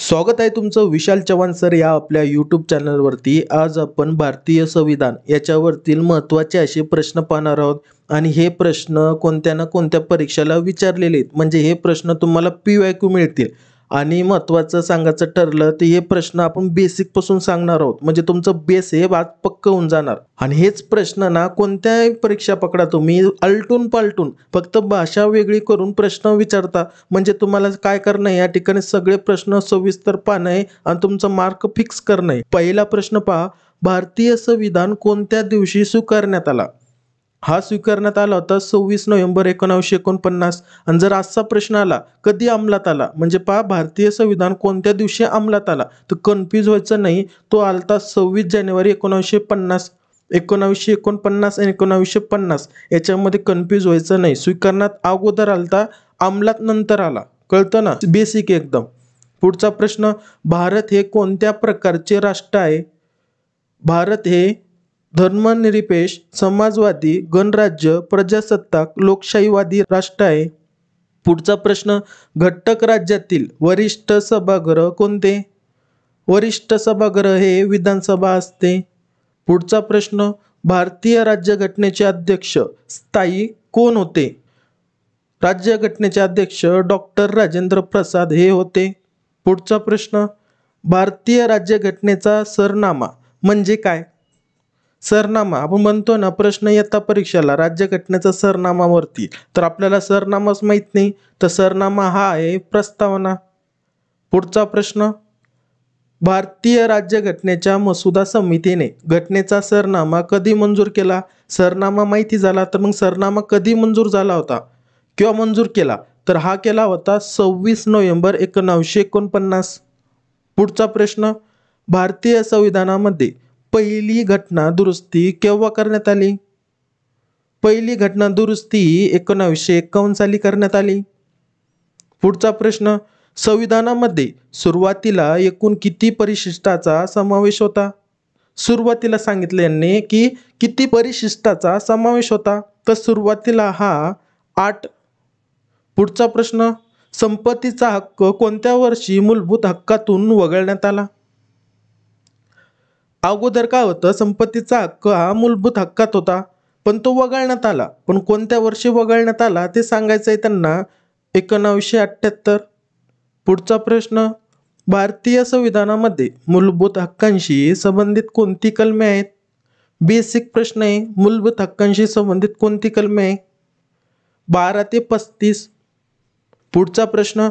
स्वागत आहे तुमचं विशाल चव्हाण सर या आपल्या यूट्यूब चॅनलवरती। आज आपण भारतीय संविधान याच्यावरतील महत्त्वाचे असे प्रश्न पाहणार आहोत आणि हे प्रश्न कोणत्या ना कोणत्या परीक्षेला विचारलेले आहेत, म्हणजे हे प्रश्न तुम्हाला PYQ मिळतील। आणि महत्त्वाचं सांगायचं ठरलं तर हे प्रश्न आपण बेसिक पासून सांगणार आहोत, म्हणजे तुमचं बेस हे आज पक्क होऊन जाणार। आणि हेच प्रश्न ना कोणत्याही परीक्षा पकडा तुम्ही आलटून पालटून फक्त भाषा वेगळी करून प्रश्न विचारता, म्हणजे तुम्हाला काय करणं आहे या ठिकाणी सगळे प्रश्न सविस्तर पाहणं आहे आणि तुमचा मार्क फिक्स करणं आहे। पहिला प्रश्न पहा, भारतीय संविधान कोणत्या दिवशी स्वीकारण्यात आला? हा स्वीकारण्यात आला होता 26 नोव्हेंबर 1949। आणि जर असा प्रश्न आला कधी अंमलात आला, म्हणजे पहा भारतीय संविधान कोणत्या दिवशी अंमलात आला, तर कन्फ्यूज व्हायचं नाही। तो आलता 26 जानेवारी 1950, 1949 आणि 1950 याच्यामध्ये कन्फ्यूज व्हायचं नाही। स्वीकारण्यात अगोदर आलता, अंमलात नंतर आला, कळतं ना, बेसिक एकदम। पुढचा प्रश्न, भारत हे कोणत्या प्रकारचे राष्ट्र आहे? भारत हे धर्मनिरपेक्ष, समाजवादी, गणराज्य, प्रजासत्ताक, लोकशाहीवादी राष्ट्र आहे। पुढचा प्रश्न, घटक राज्यातील वरिष्ठ सभागृह कोणते? वरिष्ठ सभागृह हे विधानसभा असते। पुढचा प्रश्न, भारतीय राज्यघटनेचे अध्यक्ष स्थायी कोण होते? राज्यघटनेचे अध्यक्ष डॉक्टर राजेंद्र प्रसाद हे होते। पुढचा प्रश्न, भारतीय राज्यघटनेचा सरनामा म्हणजे काय? सरनामा आपण म्हणतो ना, प्रश्न येता परीक्षेला राज्यघटनेचा सरनामावरती, तर आपल्याला सरनामाच माहित नाही, तर सरनामा हा आहे प्रस्तावना। पुढचा प्रश्न, भारतीय राज्यघटनेच्या मसुदा समितीने घटनेचा सरनामा कधी मंजूर केला? सरनामा माहिती झाला तर मग सरनामा कधी मंजूर झाला होता किंवा मंजूर केला, तर हा केला होता 26 नोव्हेंबर 1949। पुढचा प्रश्न, भारतीय संविधानामध्ये पहिली घटना दुरुस्ती केव्हा करण्यात आली? पहिली घटना दुरुस्ती 1951 साली करण्यात आली। पुढचा प्रश्न, संविधानामध्ये सुरुवातीला एकूण किती परिशिष्टाचा समावेश होता? सुरुवातीला सांगितले यांनी की किती परिशिष्टाचा समावेश होता, तर सुरुवातीला हा 8। पुढचा प्रश्न, संपत्तीचा हक्क कोणत्या वर्षी मूलभूत हक्कातून वगळण्यात आला? अगोदर काय होतं, संपत्तीचा हक्क हा मूलभूत हक्कात होता, पण तो वगळण्यात आला, पण कोणत्या वर्षी वगळण्यात आला ते सांगायचं आहे त्यांना, 1978। पुढचा प्रश्न, भारतीय संविधानामध्ये मूलभूत हक्कांशी संबंधित कोणती कलमे आहेत? बेसिक प्रश्न आहे, मूलभूत हक्कांशी संबंधित कोणती कलमे आहे? 12 ते 35। पुढचा प्रश्न,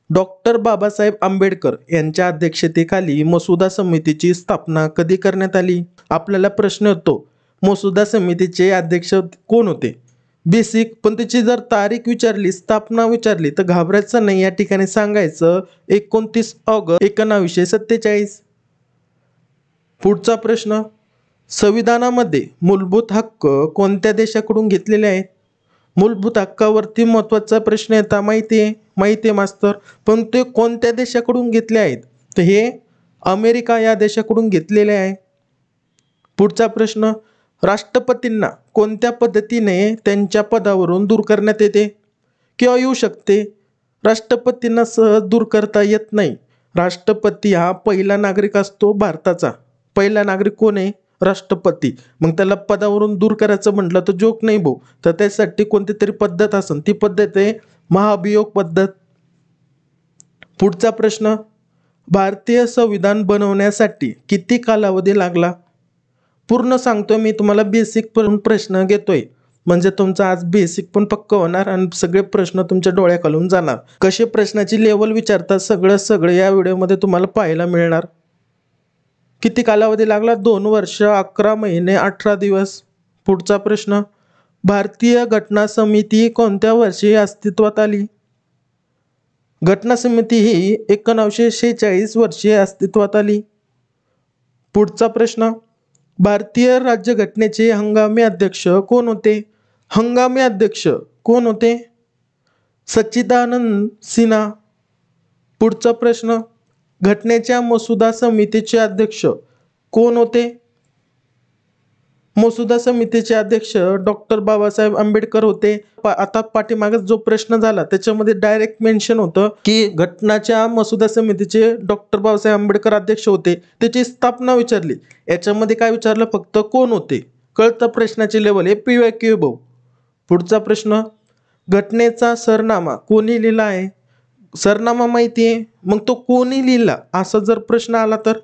डॉक्टर बाबासाहेब आंबेडकर यांच्या अध्यक्षतेखाली मसुदा समितीची स्थापना कधी करण्यात आली? आपल्याला प्रश्न येतो, मसुदा समितीचे अध्यक्ष कोण होते? बेसिक, पण त्याची जर तारीख विचारली, स्थापना विचारली, तर घाबरायचं नाही, या ठिकाणी सांगायचं 29 ऑगस्ट 1947। पुढचा प्रश्न, संविधानामध्ये मूलभूत हक्क कोणत्या देशाकडून घेतलेले आहेत? मूलभूत हक्कावरती महत्त्वाचा प्रश्न येता, माहिती आहे मास्तर, पण ते कोणत्या देशाकडून घेतले आहेत? तर हे अमेरिका या देशाकडून घेतलेले आहे। पुढचा प्रश्न, राष्ट्रपतींना कोणत्या पद्धतीने त्यांच्या पदावरून दूर करण्यात येते किंवा येऊ शकते? राष्ट्रपतींना सहज दूर करता येत नाही। राष्ट्रपती हा पहिला नागरिक असतो भारताचा। पहिला नागरिक कोण आहे? राष्ट्रपती। मग त्याला पदावरून दूर करायचं म्हटलं तर जोक नाही भाऊ, तर त्यासाठी कोणती तरी पद्धत असेल, ती पद्धत आहे महाभियोग पद्धत। पुढचा प्रश्न, भारतीय संविधान बनवण्यासाठी किती कालावधी लागला? पूर्ण सांगतोय मी तुम्हाला, बेसिक प्रश्न घेतोय, म्हणजे तुमचं आज बेसिक पण पक्क होणार आणि सगळे प्रश्न तुमच्या डोळ्याखालून जाणार। कसे प्रश्नाची लेवल विचारतात सगळं या व्हिडिओमध्ये तुम्हाला पाहायला मिळणार। किती कालावधी लागला? 2 वर्ष 11 महिने 18 दिवस। पुढचा प्रश्न, भारतीय घटना समिती कोणत्या वर्षी अस्तित्वात आली? घटना समिती ही 1946 वर्षी अस्तित्वात आली। पुढचा प्रश्न, भारतीय राज्यघटनेचे हंगामी अध्यक्ष कोण होते? हंगामी अध्यक्ष कोण होते? सच्चिदानंद सिन्हा। पुढचा प्रश्न, घटनेच्या मसुदा समितीचे अध्यक्ष कोण होते? मसुदा समितीचे अध्यक्ष डॉक्टर बाबासाहेब आंबेडकर होते. आता पाठीमागे जो प्रश्न झाला त्याच्यामध्ये डायरेक्ट मेन्शन होतं की घटनाच्या मसुदा समितीचे डॉक्टर बाबासाहेब आंबेडकर अध्यक्ष होते. त्याची स्थापना विचारली. याच्यामध्ये काय विचारलं, फक्त कोण होते. कळतं प्रश्नाची लेवल, हे PYQ भाऊ. पुढचा प्रश्न, घटनेचा सरनामा कोणी लिहिला आहे. सरनामा माहिती आहे, मग तो कोणी लिहिला असा जर प्रश्न आला तर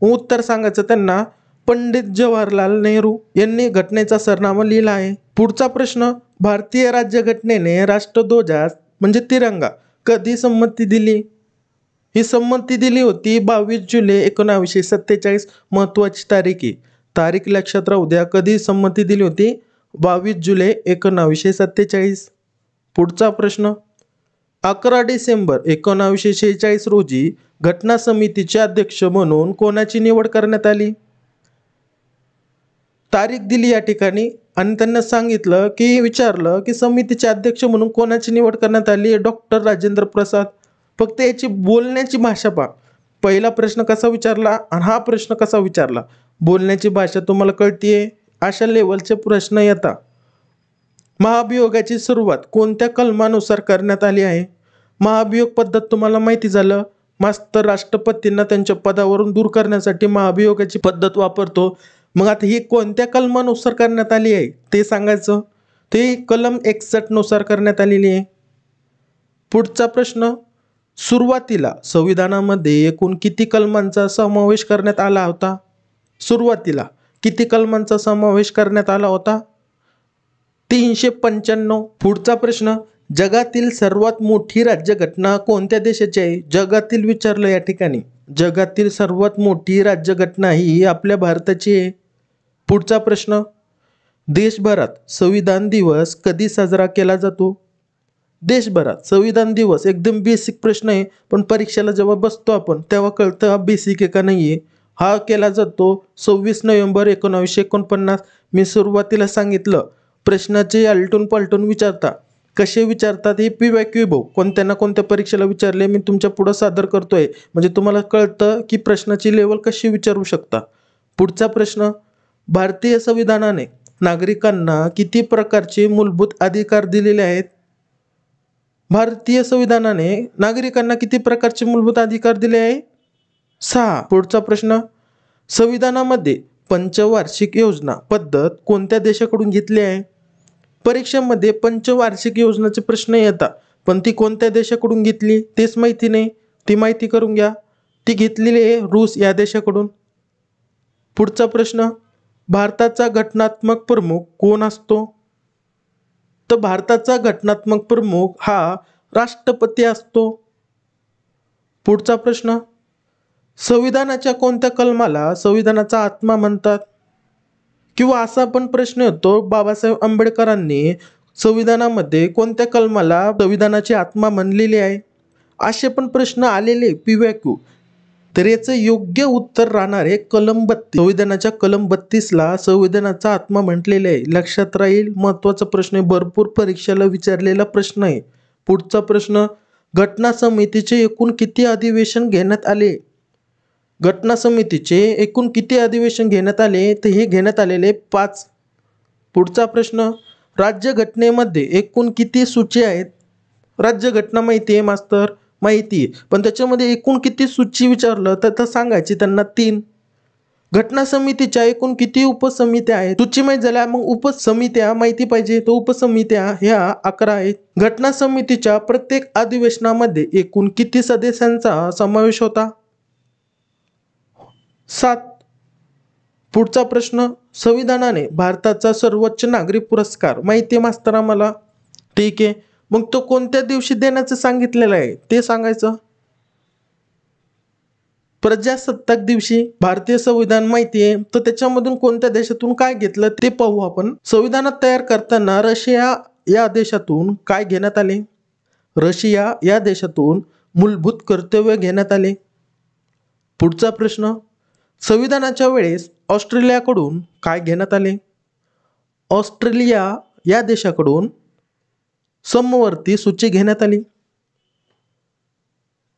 उत्तर सांगायचं त्यांना, पंडित जवाहरलाल नेहरू यांनी घटनेचा सरनामा लिहिला आहे. पुढचा प्रश्न, भारतीय राज्यघटनेने राष्ट्रध्वजास म्हणजे तिरंगा कधी संमती दिली. ही संमती दिली होती 22 जुलै 1947. महत्वाची तारीख आहे, तारीख लक्षात राहू द्या. कधी संमती दिली होती, 22 जुलै 1947. पुढचा प्रश्न, 11 डिसेंबर 1946 रोजी घटना समितीचे अध्यक्ष म्हणून कोणाची निवड करण्यात आली. तारीख दिली या ठिकाणी आणि त्यांना सांगितलं की विचारलं की समितीचे अध्यक्ष म्हणून कोणाची निवड करण्यात आली. डॉक्टर राजेंद्र प्रसाद. फक्त याची बोलण्याची भाषा पहा. पहिला प्रश्न कसा विचारला आणि हा प्रश्न कसा विचारला. बोलण्याची भाषा तुम्हाला कळतीये, अशा लेवलचे प्रश्न येतात. महाभियोगाची सुरुवात कोणत्या कलमानुसार करण्यात आली आहे. महाभियोग पद्धत तुम्हाला माहिती झालं. मास्तर राष्ट्रपतींना त्यांच्या पदावरून दूर करण्यासाठी महाभियोगाची पद्धत वापरतो. मग आता ही कोणत्या कलमानुसार करण्यात आली आहे ते सांगायचं. ते कलम 61 नुसार करण्यात आलेली आहे. पुढचा प्रश्न, सुरुवातीला संविधानामध्ये एकूण किती कलमांचा समावेश करण्यात आला होता. सुरुवातीला किती कलमांचा समावेश करण्यात आला होता. 395. पुढचा प्रश्न, जगातील सर्वात मोठी राज्यघटना कोणत्या देशाची आहे. जगातील विचारलं या ठिकाणी. जगातील सर्वात मोठी राज्यघटना ही आपल्या भारताची आहे. पुढचा प्रश्न, देशभरात संविधान दिवस कधी साजरा केला जातो. देशभरात संविधान दिवस एकदम बेसिक प्रश्न आहे, पण परीक्षेला जेव्हा बसतो आपण तेव्हा कळतं हा बेसिक आहे का नाही आहे. हा केला जातो 26 नोव्हेंबर 1949. मी सुरुवातीला सांगितलं प्रश्नाचे आलटून पालटून विचारता. कसे विचारतात हे PYQ भाऊ कोणत्या ना कोणत्या परीक्षेला विचारले मी तुमच्या पुढं सादर करतोय, म्हणजे तुम्हाला कळतं की प्रश्नाची लेवल कशी विचारू शकता. पुढचा प्रश्न, भारतीय संविधानाने नागरिकांना किती प्रकारचे मूलभूत अधिकार दिलेले आहेत. भारतीय संविधानाने नागरिकांना किती प्रकारचे मूलभूत अधिकार दिले आहे. 6. पुढचा प्रश्न, संविधानामध्ये पंचवार्षिक योजना पद्धत कोणत्या देशाकडून घेतली आहे. परीक्षेमध्ये पंचवार्षिक योजनेचे प्रश्न येतात, पण ती कोणत्या देशाकडून घेतली तेच माहिती नाही. ती माहिती करून घ्या. ती घेतलेली आहे रूस या देशाकडून. पुढचा प्रश्न, भारताचा घटनात्मक प्रमुख कोण असतो. तर भारताचा घटनात्मक प्रमुख हा राष्ट्रपती असतो. पुढचा प्रश्न, संविधानाच्या कोणत्या कलमाला संविधानाचा आत्मा म्हणतात. किंवा असा पण प्रश्न येतो, बाबासाहेब आंबेडकरांनी संविधानामध्ये कोणत्या कलमाला संविधानाची आत्मा म्हणलेली आहे. असे पण प्रश्न आलेले PYQ. तर याचं योग्य उत्तर राहणार आहे कलम 32. संविधानाच्या कलम 32ला संविधानाचा आत्मा म्हटलेले आहे. लक्षात राहील, महत्वाचा प्रश्न आहे, भरपूर परीक्षेला विचारलेला प्रश्न आहे. पुढचा प्रश्न, घटना समितीचे एकूण किती अधिवेशन घेण्यात आले. घटना समितीचे एकूण किती अधिवेशन घेण्यात आले, तर हे घेण्यात आलेले 5. पुढचा प्रश्न, राज्यघटनेमध्ये एकूण किती सूची आहेत. राज्यघटना माहिती आहे मास्तर, माहिती आहे, पण त्याच्यामध्ये एकूण किती सूची विचारलं तर सांगायची त्यांना 3. घटना समितीच्या एकूण किती उपसमित्या आहेत. सूची माहिती झाल्या, मग उपसमित्या माहिती पाहिजे. तो उपसमित्या ह्या 11 आहेत. घटना समितीच्या प्रत्येक अधिवेशनामध्ये एकूण किती सदस्यांचा समावेश होता. 7. पुढचा प्रश्न, संविधानाने भारताचा सर्वोच्च नागरी पुरस्कार माहिती आहे मास्तर आम्हाला. ठीक आहे, मग तो कोणत्या दिवशी देण्याचं सांगितलेलं आहे ते सांगायचं. प्रजासत्ताक दिवशी. भारतीय संविधान माहिती आहे, तर त्याच्यामधून कोणत्या देशातून काय घेतलं ते पाहू आपण. संविधानात तयार करताना रशिया या देशातून काय घेण्यात आले. रशिया या देशातून मूलभूत कर्तव्य घेण्यात आले. पुढचा प्रश्न, संविधानाच्या वेळेस ऑस्ट्रेलियाकडून काय घेण्यात आले. ऑस्ट्रेलिया या देशाकडून समवर्ती सूची घेण्यात आली.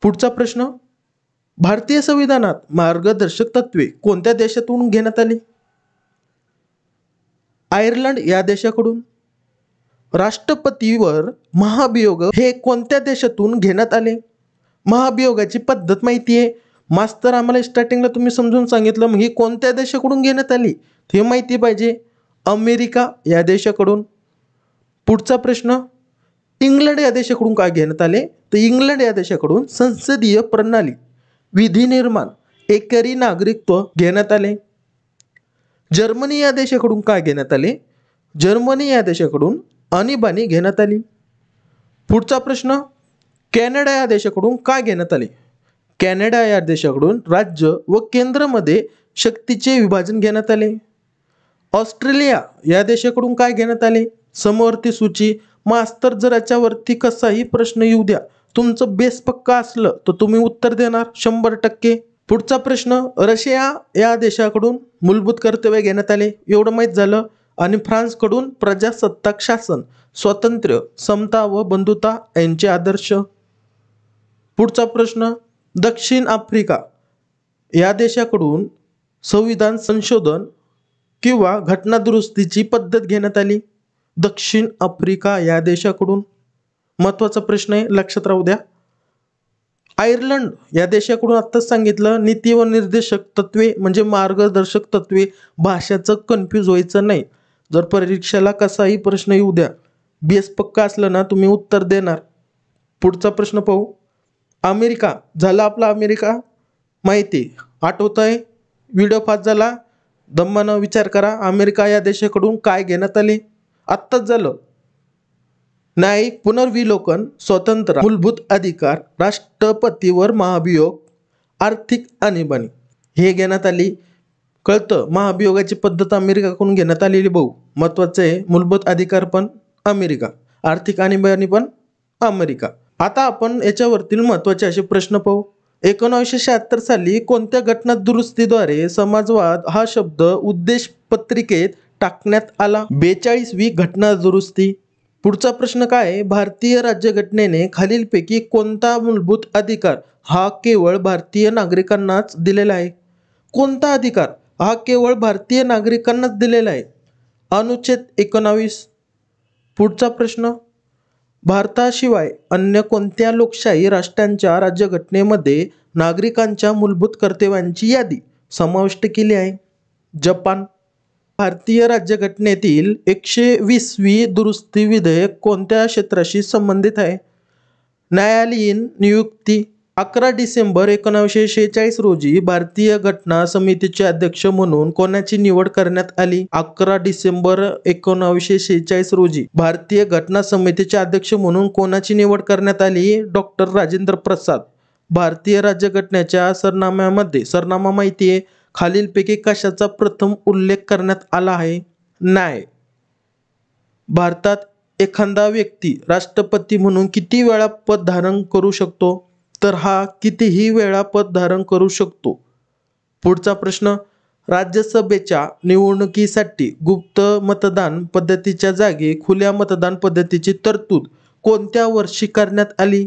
पुढचा प्रश्न, भारतीय संविधानात मार्गदर्शक तत्वे कोणत्या देशातून घेण्यात आली. आयर्लंड या देशाकडून. राष्ट्रपतीवर महाभियोग हे कोणत्या देशातून घेण्यात आले? महाभियोगाची पद्धत माहिती आहे मास्तर, आम्हाला स्टार्टिंगला तुम्ही समजून सांगितलं, मग ही कोणत्या देशाकडून घेण्यात आली हे माहिती पाहिजे. अमेरिका या देशाकडून. पुढचा प्रश्न, इंग्लंड या देशाकडून काय घेण्यात आले? तर इंग्लंड या देशाकडून संसदीय प्रणाली, विधी निर्माण, एकरी नागरिकत्व घेण्यात आले. जर्मनी या देशाकडून काय घेण्यात आले? जर्मनी या देशाकडून आणीबाणी घेण्यात आली. पुढचा प्रश्न, कॅनडा या देशाकडून काय घेण्यात आले? कॅनडा या देशाकडून राज्य व केंद्रामध्ये शक्तीचे विभाजन घेण्यात आले. ऑस्ट्रेलिया या देशाकडून काय घेण्यात आले? समवर्ती सूची. मास्तर, जर याच्यावरती कसाही प्रश्न येऊ द्या, तुमचं बेस पक्का असलं तर तुम्ही उत्तर देणार 100%. पुढचा प्रश्न, रशिया या देशाकडून मूलभूत कर्तव्य घेण्यात आले, एवढं माहीत झालं. आणि फ्रान्सकडून प्रजासत्ताक शासन, स्वातंत्र्य, समता व बंधुता यांचे आदर्श. पुढचा प्रश्न, दक्षिण आफ्रिका या देशाकडून संविधान संशोधन किंवा घटना दुरुस्तीची पद्धत घेण्यात आली. दक्षिण आफ्रिका या देशाकडून. महत्त्वाचा प्रश्न आहे, लक्षात राहू द्या. आयर्लंड या देशाकडून आत्ताच सांगितलं, नीती व निर्देशक तत्वे म्हणजे मार्गदर्शक तत्वे. भाषाचं कन्फ्यूज व्हायचं नाही. जर परीक्षेला कसाही प्रश्न येऊ द्या, बेस पक्का असलं ना तुम्ही उत्तर देणार. पुढचा प्रश्न पाहू. अमेरिका झाला आपला, अमेरिका माहिती आठवत आहे, व्हिडिओ फास्ट झाला, दम्मानं विचार करा. अमेरिका या देशाकडून काय घेण्यात आले? आत्ताच झालं. न्यायिक पुनर्विलोकन, स्वतंत्र, मूलभूत अधिकार, राष्ट्रपतीवर महाभियोग, आर्थिक आणीबाणी हे घेण्यात आली. कळतं, महाभियोगाची पद्धत अमेरिकाकडून घेण्यात आलेली भाऊ. महत्त्वाचं आहे, मूलभूत अधिकार पण अमेरिका, आर्थिक आणीबाणी पण अमेरिका. आता आपण याच्यावरतील महत्त्वाचे असे प्रश्न पाहू. 1976 साली कोणत्या घटना दुरुस्तीद्वारे समाजवाद हा शब्द उद्देश पत्रिकेत टाकण्यात आला? 42वी घटना दुरुस्ती. पुढचा प्रश्न काय आहे? भारतीय राज्यघटनेने खालीलपैकी कोणता मूलभूत अधिकार हा केवळ भारतीय नागरिकांनाच दिलेला आहे? कोणता अधिकार हा केवळ भारतीय नागरिकांनाच दिलेला आहे? अनुच्छेद 19. पुढचा प्रश्न, भारताशिवाय अन्य कोणत्या लोकशाही राष्ट्रांच्या राज्यघटनेमध्ये नागरिकांच्या मूलभूत कर्तव्यांची यादी समाविष्ट केली आहे? जपान. भारतीय राज्यघटनेतील 120वी दुरुस्ती विधेयक कोणत्या क्षेत्राशी संबंधित आहे? न्यायालयीन नियुक्ती. 11 डिसेंबर 1946 रोजी भारतीय घटना समितीचे अध्यक्ष म्हणून कोणाची निवड करण्यात आली? 11 डिसेंबर 1946 रोजी भारतीय घटना समितीचे अध्यक्ष म्हणून कोणाची निवड करण्यात आली? डॉक्टर राजेंद्र प्रसाद. भारतीय राज्यघटनेच्या सरनाम्यामध्ये, सरनामा माहिती आहे, खालीलपैकी कशाचा प्रथम उल्लेख करण्यात आला आहे? न्याय. भारतात एखादा व्यक्ती राष्ट्रपती म्हणून किती वेळा पद धारण करू शकतो? तर हा कितीही वेळा पद धारण करू शकतो. पुढचा प्रश्न, राज्यसभेच्या निवडणुकीसाठी गुप्त मतदान पद्धतीच्या जागी खुल्या मतदान पद्धतीची तरतूद कोणत्या वर्षी करण्यात आली?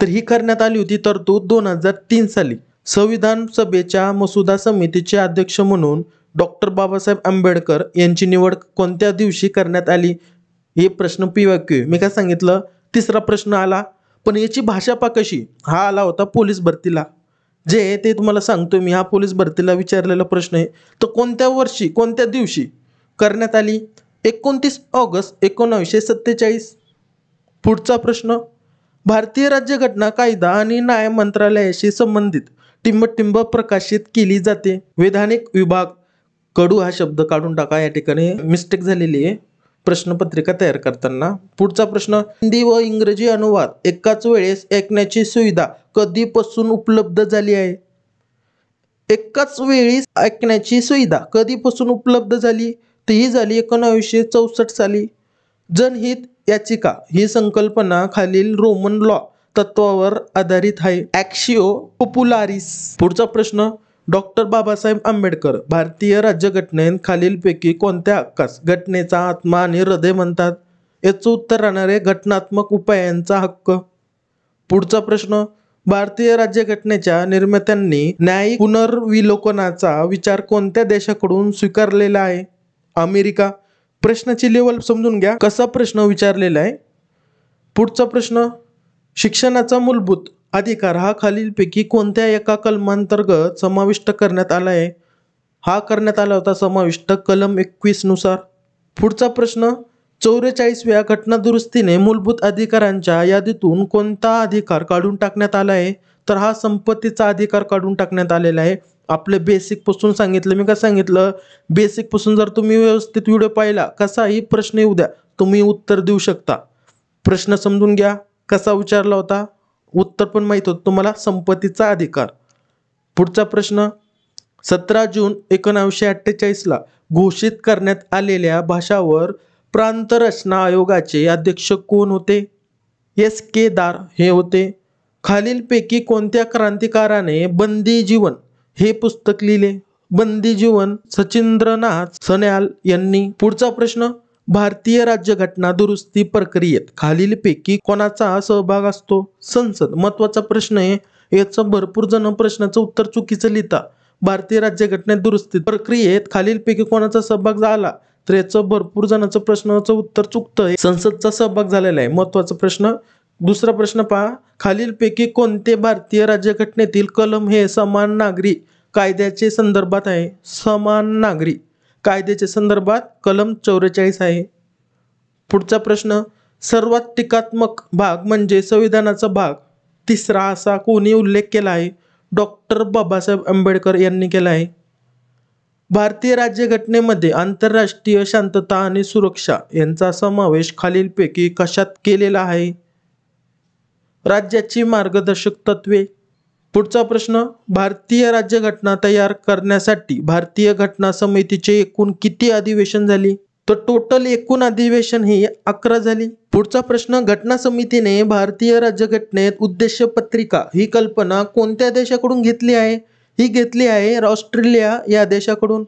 तर ही करण्यात आली होती तरतूद 2003 साली. संविधान सभेच्या मसुदा समितीचे अध्यक्ष म्हणून डॉक्टर बाबासाहेब आंबेडकर यांची निवड कोणत्या दिवशी करण्यात आली? हे प्रश्न PYQ. मी काय सांगितलं, तिसरा प्रश्न आला, पण याची भाषा पा कशी. हा आला होता पोलीस भरतीला, जे ते तुम्हाला सांगतो मी, हा पोलीस भरतीला विचारलेला प्रश्न आहे. तर कोणत्या वर्षी, कोणत्या दिवशी करण्यात आली? 29 ऑगस्ट 1947. पुढचा प्रश्न, भारतीय राज्यघटना कायदा आणि न्याय मंत्रालयाशी संबंधित टिंब प्रकाशित केली जाते. वैधानिक विभाग. कडू हा शब्द काढून टाका, या ठिकाणी मिस्टेक झालेली आहे प्रश्नपत्रिका तयार करताना. पुढचा प्रश्न, हिंदी व इंग्रजी अनुवाद एकाच वेळेस ऐकण्याची सुविधा कधीपासून उपलब्ध झाली आहे? एकाच वेळी ऐकण्याची सुविधा कधीपासून उपलब्ध झाली? तर ही झाली 1964 साली. जनहित याचिका ही संकल्पना खालील रोमन लॉ तत्वावर आधारित आहे. ॲक्शिओ पॉप्युलारिस. पुढचा प्रश्न, डॉक्टर बाबासाहेब आंबेडकर भारतीय राज्यघटनेत खालीलपैकी कोणत्या हक्कास घटनेचा आत्मा आणि हृदय म्हणतात? याचं उत्तर राहणार आहे घटनात्मक उपायांचा हक्क. पुढचा प्रश्न, भारतीय राज्यघटनेच्या निर्मात्यांनी न्यायिक पुनर्विलोकनाचा विचार कोणत्या देशाकडून स्वीकारलेला आहे? अमेरिका. प्रश्नाची लेवल समजून घ्या, कसा प्रश्न विचारलेला आहे. पुढचा प्रश्न, शिक्षणाचा मूलभूत अधिकार हा खालीलपैकी कोणत्या एका कलमांतर्गत समाविष्ट करण्यात आला आहे? हा करण्यात आला होता समाविष्ट कलम 21 नुसार. पुढचा प्रश्न, 44व्या घटनादुरुस्तीने मूलभूत अधिकारांच्या यादीतून कोणता अधिकार काढून टाकण्यात आला आहे? तर हा संपत्तीचा अधिकार काढून टाकण्यात आलेला आहे. आपले बेसिक पासून सांगितलं, मी काय सांगितलं, बेसिक पासून जर तुम्ही व्यवस्थित व्हिडिओ पाहिला, कसाही प्रश्न येऊ द्या, तुम्ही उत्तर देऊ शकता. प्रश्न समजून घ्या, कसा विचारला होता, उत्तर पण माहित होतं तुम्हाला, संपत्तीचा अधिकार. पुढचा प्रश्न, 17 जून 1948ला घोषित करण्यात आलेल्या भाषावर प्रांत रचना आयोगाचे अध्यक्ष कोण होते? S.K. दार हे होते. खालीलपैकी कोणत्या क्रांतिकारकाने बंदी जीवन हे पुस्तक लिहिले? बंदी जीवन सचिंद्रनाथ सन्याल यांनी. पुढचा प्रश्न, भारतीय राज्यघटना दुरुस्ती प्रक्रियेत खालीलपैकी कोणाचा सहभाग असतो? संसद. महत्वाचा प्रश्न आहे, याचं भरपूर जण प्रश्नाचं उत्तर चुकीचं लिहिता. भारतीय राज्यघटनेत दुरुस्ती प्रक्रियेत खालीलपैकी कोणाचा सहभाग झाला, तर याचं भरपूर जणांचं प्रश्नाचं उत्तर चुकतं, संसदचा सहभाग झालेला आहे. महत्वाचा प्रश्न. दुसरा प्रश्न पहा, खालीलपैकी कोणते भारतीय राज्यघटनेतील कलम हे समान नागरी कायद्याचे संदर्भात आहे? समान नागरी कायद्याच्या संदर्भात कलम 44 आहे. पुढचा प्रश्न, सर्वात टीकात्मक भाग म्हणजे संविधानाचा भाग तिसरा असा कोणी उल्लेख केला आहे? डॉक्टर बाबासाहेब आंबेडकर यांनी केला आहे. भारतीय राज्यघटनेमध्ये आंतरराष्ट्रीय शांतता आणि सुरक्षा यांचा समावेश खालीलपैकी कशात केलेला आहे? राज्याची मार्गदर्शक तत्वे. पुढचा प्रश्न, भारतीय राज्यघटना तयार करण्यासाठी भारतीय घटना समितीचे एकूण किती अधिवेशन झाली? तर टोटल एकूण अधिवेशन ही 11 झाली. पुढचा प्रश्न, घटना समितीने भारतीय राज्यघटनेत उद्देश पत्रिका ही कल्पना कोणत्या देशाकडून घेतली आहे? ही घेतली आहे ऑस्ट्रेलिया या देशाकडून.